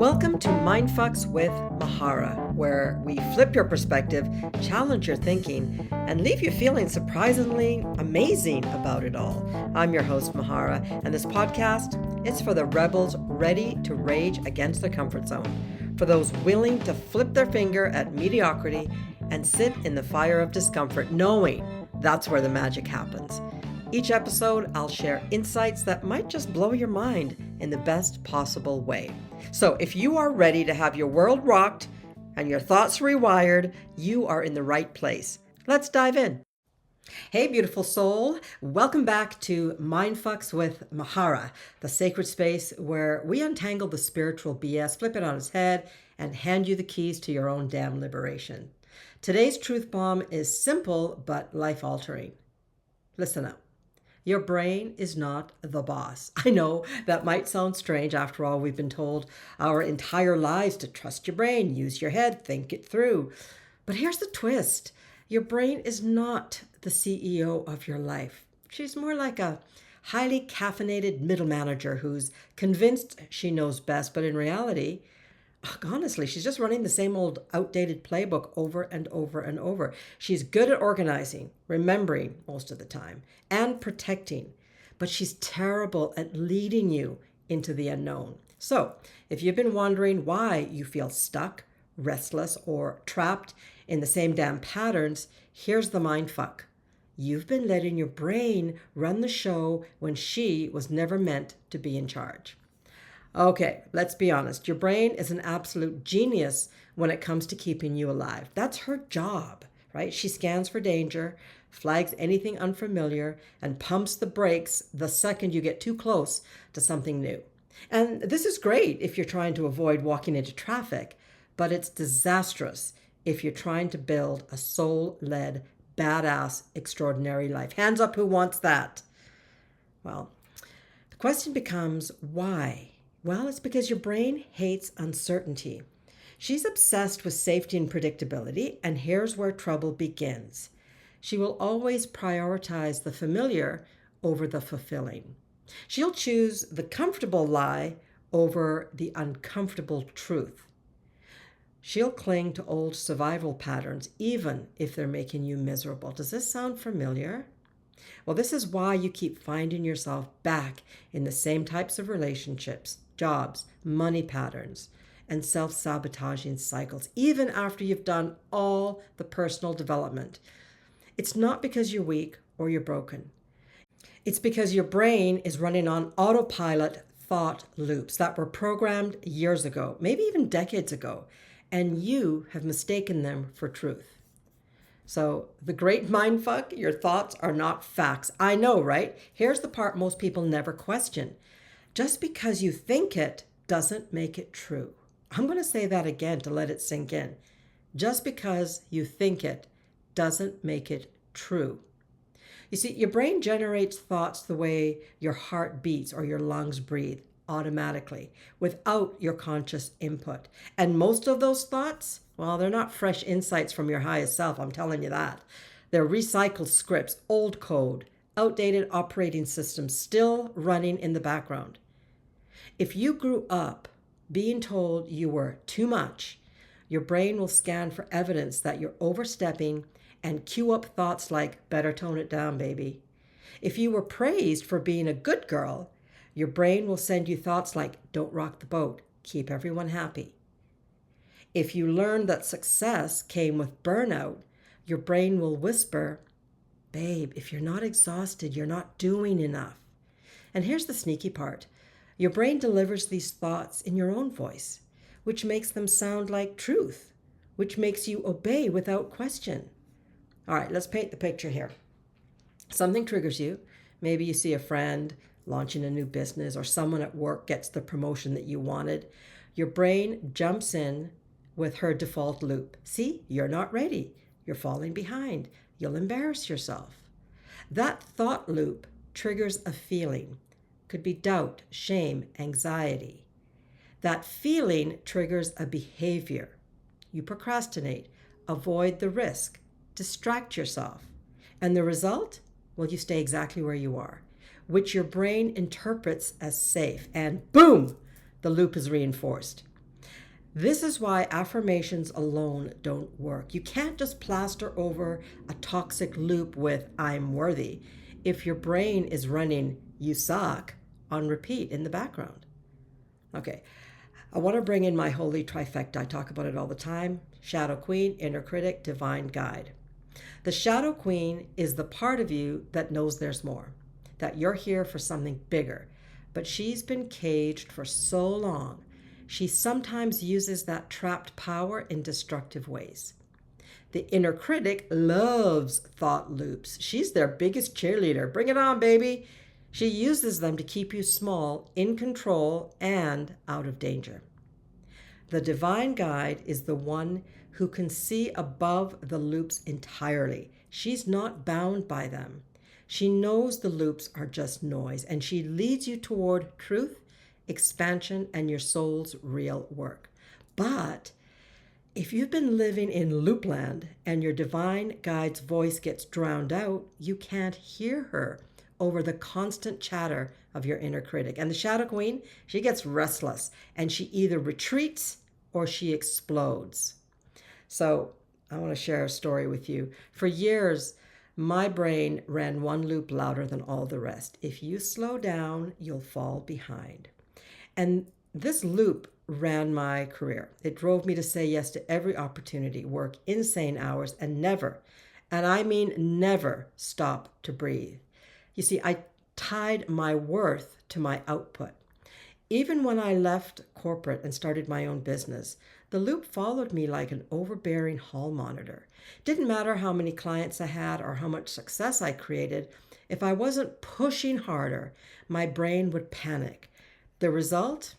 Welcome to Mindfucks with Mahara, where we flip your perspective, challenge your thinking, and leave you feeling surprisingly amazing about it all. I'm your host, Mahara, and this podcast is for the rebels ready to rage against their comfort zone, for those willing to flip their finger at mediocrity and sit in the fire of discomfort, knowing that's where the magic happens. Each episode, I'll share insights that might just blow your mind in the best possible way. So if you are ready to have your world rocked and your thoughts rewired, you are in the right place. Let's dive in. Hey, beautiful soul. Welcome back to Mindfucks with Mahara, the sacred space where we untangle the spiritual BS, flip it on its head, and hand you the keys to your own damn liberation. Today's truth bomb is simple but life-altering. Listen up. Your brain is not the boss. I know that might sound strange. After all, we've been told our entire lives to trust your brain, use your head, think it through. But here's the twist. Your brain is not the CEO of your life. She's more like a highly caffeinated middle manager who's convinced she knows best, but in reality, honestly, she's just running the same old outdated playbook over and over and over. She's good at organizing, remembering most of the time, and protecting, but she's terrible at leading you into the unknown. So, if you've been wondering why you feel stuck, restless, or trapped in the same damn patterns, here's the mindfuck. You've been letting your brain run the show when she was never meant to be in charge. Okay, let's be honest. Your brain is an absolute genius when it comes to keeping you alive. That's her job, right? She scans for danger, flags anything unfamiliar, and pumps the brakes the second you get too close to something new. And this is great if you're trying to avoid walking into traffic, but it's disastrous if you're trying to build a soul-led, badass, extraordinary life. Hands up, who wants that? Well, the question becomes, why? Well, it's because your brain hates uncertainty. She's obsessed with safety and predictability, and here's where trouble begins. She will always prioritize the familiar over the fulfilling. She'll choose the comfortable lie over the uncomfortable truth. She'll cling to old survival patterns, even if they're making you miserable. Does this sound familiar? Well, this is why you keep finding yourself back in the same types of relationships, jobs, money patterns, and self-sabotaging cycles, even after you've done all the personal development. It's not because you're weak or you're broken. It's because your brain is running on autopilot thought loops that were programmed years ago, maybe even decades ago, and you have mistaken them for truth. So the great mindfuck, your thoughts are not facts. I know, right? Here's the part most people never question. Just because you think it doesn't make it true. I'm going to say that again to let it sink in. Just because you think it doesn't make it true. You see, your brain generates thoughts the way your heart beats or your lungs breathe automatically without your conscious input. And most of those thoughts, well, they're not fresh insights from your highest self, I'm telling you that. They're recycled scripts, old code, outdated operating systems still running in the background. If you grew up being told you were too much, your brain will scan for evidence that you're overstepping and cue up thoughts like, better tone it down, baby. If you were praised for being a good girl, your brain will send you thoughts like, don't rock the boat, keep everyone happy. If you learned that success came with burnout, your brain will whisper, babe, if you're not exhausted, you're not doing enough. And here's the sneaky part. Your brain delivers these thoughts in your own voice, which makes them sound like truth, which makes you obey without question. All right, let's paint the picture here. Something triggers you. Maybe you see a friend launching a new business or someone at work gets the promotion that you wanted. Your brain jumps in with her default loop. See, you're not ready. You're falling behind. You'll embarrass yourself. That thought loop triggers a feeling. Could be doubt, shame, anxiety. That feeling triggers a behavior. You procrastinate, avoid the risk, distract yourself. And the result? Well, you stay exactly where you are, which your brain interprets as safe. And boom, the loop is reinforced. This is why affirmations alone don't work. You can't just plaster over a toxic loop with "I'm worthy" if your brain is running "you suck" on repeat in the background. Okay, I want to bring in my holy trifecta. I talk about it all the time: Shadow Queen, Inner Critic, Divine Guide. The Shadow Queen is the part of you that knows there's more, that you're here for something bigger, but she's been caged for so long. She sometimes uses that trapped power in destructive ways. The inner critic loves thought loops. She's their biggest cheerleader. Bring it on, baby. She uses them to keep you small, in control, and out of danger. The divine guide is the one who can see above the loops entirely. She's not bound by them. She knows the loops are just noise, and she leads you toward truth, expansion, and your soul's real work. But if you've been living in loopland and your divine guide's voice gets drowned out, you can't hear her over the constant chatter of your inner critic. And the Shadow Queen, she gets restless and she either retreats or she explodes. So I want to share a story with you. For years, my brain ran one loop louder than all the rest. If you slow down, you'll fall behind. And this loop ran my career. It drove me to say yes to every opportunity, work insane hours, and never, and I mean never, stop to breathe. You see, I tied my worth to my output. Even when I left corporate and started my own business, the loop followed me like an overbearing hall monitor. Didn't matter how many clients I had or how much success I created, if I wasn't pushing harder, my brain would panic. The result?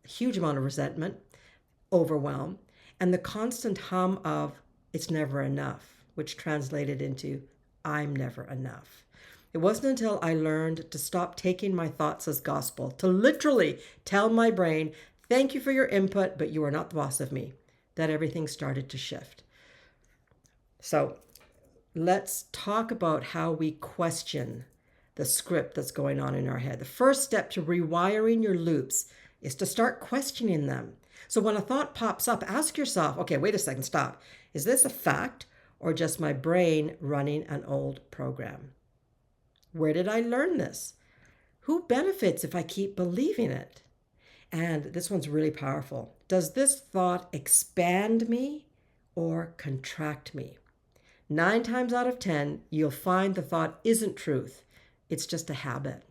A huge amount of resentment, overwhelm, and the constant hum of "it's never enough," which translated into "I'm never enough." It wasn't until I learned to stop taking my thoughts as gospel, to literally tell my brain, "Thank you for your input, but you are not the boss of me," that everything started to shift. So let's talk about how we question the script that's going on in our head. The first step to rewiring your loops is to start questioning them. So when a thought pops up, ask yourself, okay, wait a second, stop. Is this a fact or just my brain running an old program? Where did I learn this? Who benefits if I keep believing it? And this one's really powerful. Does this thought expand me or contract me? 9 times out of 10, you'll find the thought isn't truth. It's just a habit.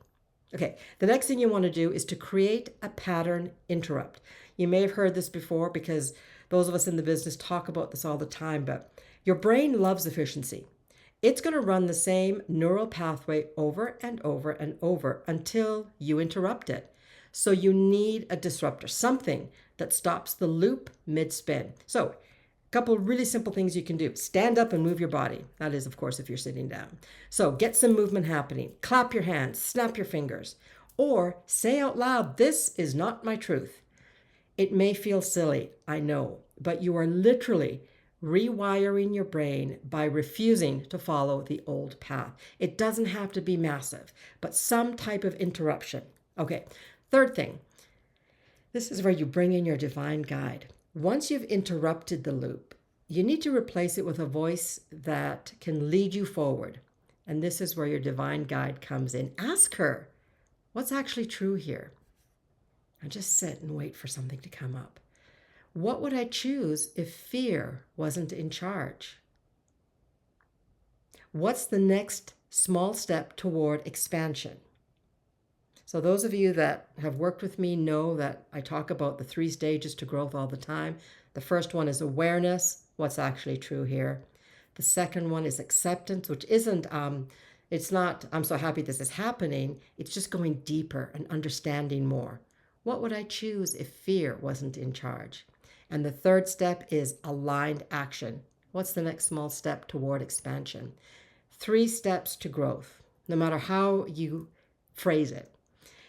Okay, the next thing you want to do is to create a pattern interrupt. You may have heard this before because those of us in the business talk about this all the time, but your brain loves efficiency. It's going to run the same neural pathway over and over and over until you interrupt it. So you need a disruptor, something that stops the loop mid-spin. So a couple of really simple things you can do. Stand up and move your body. That is, of course, if you're sitting down. So get some movement happening. Clap your hands, snap your fingers, or say out loud, "This is not my truth." It may feel silly, I know, but you are literally rewiring your brain by refusing to follow the old path. It doesn't have to be massive, but some type of interruption. Okay, third thing, this is where you bring in your divine guide. Once you've interrupted the loop, you need to replace it with a voice that can lead you forward. And this is where your divine guide comes in. Ask her, what's actually true here? And just sit and wait for something to come up. What would I choose if fear wasn't in charge? What's the next small step toward expansion? So those of you that have worked with me know that I talk about the 3 stages to growth all the time. The first one is awareness, what's actually true here. The second one is acceptance, which isn't, it's not, "I'm so happy this is happening." It's just going deeper and understanding more. What would I choose if fear wasn't in charge? And the third step is aligned action. What's the next small step toward expansion? 3 steps to growth, no matter how you phrase it.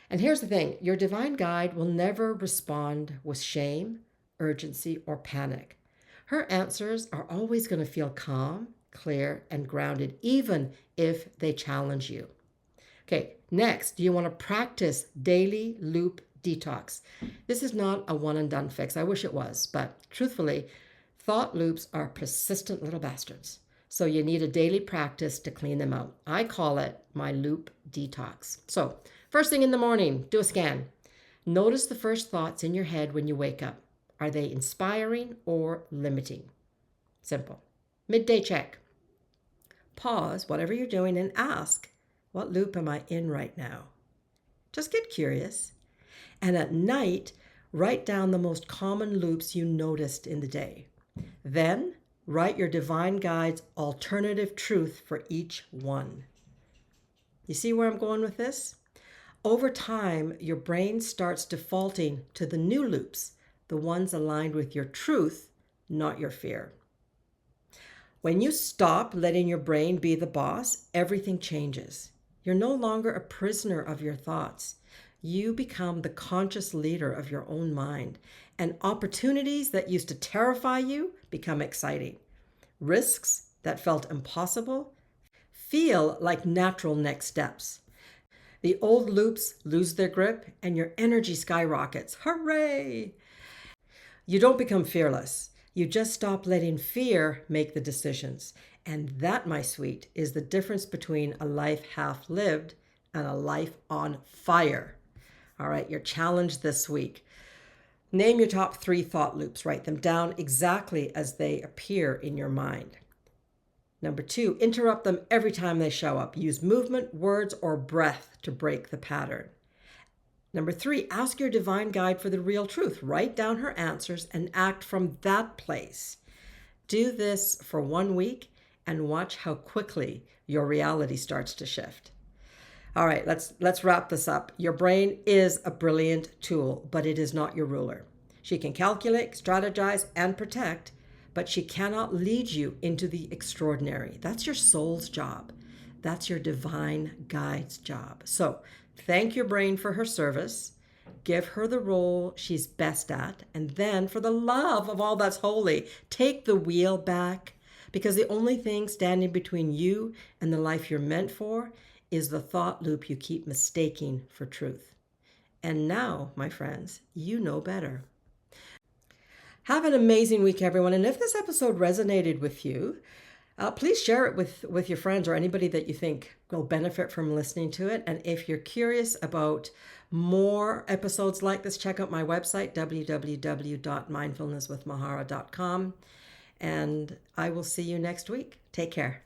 And here's the thing, your divine guide will never respond with shame, urgency, or panic. Her answers are always going to feel calm, clear, and grounded, even if they challenge you. Okay, next, do you want to practice daily loop detox. This is not a one and done fix. I wish it was, but truthfully, thought loops are persistent little bastards. So you need a daily practice to clean them out. I call it my loop detox. So, first thing in the morning, do a scan. Notice the first thoughts in your head when you wake up. Are they inspiring or limiting? Simple. Midday check. Pause whatever you're doing and ask, what loop am I in right now? Just get curious. And at night, write down the most common loops you noticed in the day. Then, write your divine guide's alternative truth for each one. You see where I'm going with this? Over time, your brain starts defaulting to the new loops, the ones aligned with your truth, not your fear. When you stop letting your brain be the boss, everything changes. You're no longer a prisoner of your thoughts. You become the conscious leader of your own mind, and opportunities that used to terrify you become exciting. Risks that felt impossible feel like natural next steps. The old loops lose their grip and your energy skyrockets. Hooray! You don't become fearless. You just stop letting fear make the decisions. And that, my sweet, is the difference between a life half lived and a life on fire. All right, your challenge this week. Name your top 3 thought loops. Write them down exactly as they appear in your mind. Number 2, interrupt them every time they show up. Use movement, words, or breath to break the pattern. Number 3, ask your divine guide for the real truth. Write down her answers and act from that place. Do this for 1 week and watch how quickly your reality starts to shift. All right, let's wrap this up. Your brain is a brilliant tool, but it is not your ruler. She can calculate, strategize, and protect, but she cannot lead you into the extraordinary. That's your soul's job. That's your divine guide's job. So thank your brain for her service. Give her the role she's best at. And then, for the love of all that's holy, take the wheel back, because the only thing standing between you and the life you're meant for is the thought loop you keep mistaking for truth. And now, my friends, you know better. Have an amazing week, everyone. And if this episode resonated with you, please share it with your friends or anybody that you think will benefit from listening to it. And if you're curious about more episodes like this, check out my website, www.mindfulnesswithmahara.com. And I will see you next week. Take care.